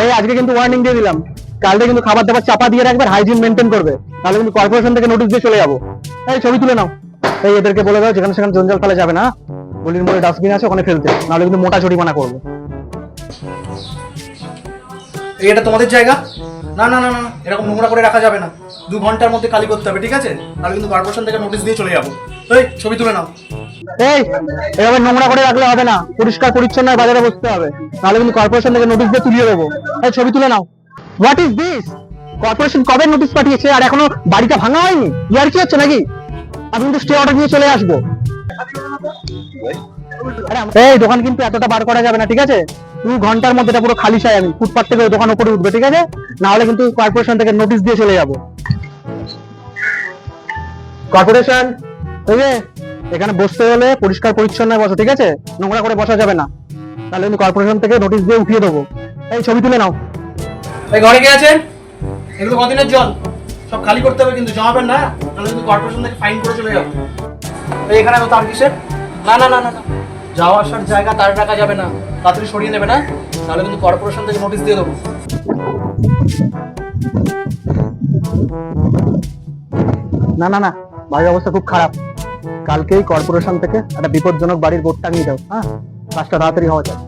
এই আজকে কিন্তু ওয়ার্নিং দিয়ে দিলাম, কালকে কিন্তু খাবার দাবার চাপা দিয়ে রাখবে, হাইজিন মেনটেন করবে, তাহলে কিন্তু কর্পোরেশন থেকে নোটিশ দিয়ে চলে যাবো। এই ছবি তুলে নাও। এই এদেরকে বলে দাও যেখানে সেখানে জঞ্জাল ফেলা যাবে না, গলির মোড়ে ডাস্টবিন আছে ওখানে ফেলতে, নাহলে কিন্তু মোটা জরিমানা করবো। এটা তোমাদের জায়গা? না না না না, এরকম নোংরা করে রাখা যাবে না, 2 ঘন্টার মধ্যে খালি করতে হবে, ঠিক আছে? তাহলে কিন্তু কর্পোরেশন থেকে নোটিশ দিয়ে চলে যাবো। এই ছবি তুলে নাও। এই এভাবে নোংরা করে রাখলে হবে না, পরিষ্কার পরিচ্ছন্ন বাজারে বসতে হবে, নাহলে কিন্তু কর্পোরেশন থেকে নোটিশ দিয়ে তুলিয়ে দেবো। এই ছবি তুলে নাও। What is this? কর্পোরেশন কবে নোটিশ পাঠিয়েছে আর এখনো বাড়িটা ভাঙা হয়নি? ইয়ার কি হচ্ছে নাকি? আমি কিন্তু স্টে অর্ডার নিয়ে চলে আসবো। এই দোকান কিন্তু এতটা বার করা যাবে না, ঠিক আছে? 2 ঘন্টার মধ্যে এটা পুরো খালি চাই আমি, ফুটপাত থেকে দোকান উপরে উঠবে, ঠিক আছে? না হলে কিন্তু কর্পোরেশন থেকে নোটিশ দিয়ে চলে যাবো। কর্পোরেশন, ঠিক আছে, এখানে বসতে হলে পরিষ্কার পরিচ্ছন্ন বসো, ঠিক আছে? নোংরা করে বসা যাবে না, তাহলে কিন্তু কর্পোরেশন থেকে নোটিশ দিয়ে উঠিয়ে দেবো। এই ছবি তুলে নাও। এই ঘরে কে আছেন? এগুলো কদিনের জল, সব খালি করতে হবে কিন্তু, জমাবেন না, তাহলে কিন্তু কর্পোরেশন থেকে ফাইন করে চলে যাবে। এই এখানে তো তার কিসের? না না না না না, যাওয়া আসার জায়গা তার রাখা যাবে না, তাড়াতাড়ি সরিয়ে নেবে না, তাহলে কিন্তু কর্পোরেশন থেকে নোটিশ দিয়ে দেবো। না না না, বাড়ির অবস্থা খুব খারাপ, কালকেই কর্পোরেশন থেকে একটা বিপজ্জনক বাড়ির বোর্ড টাঙিয়ে দাও। হ্যাঁ, কাজটা তাড়াতাড়ি হওয়া যায়।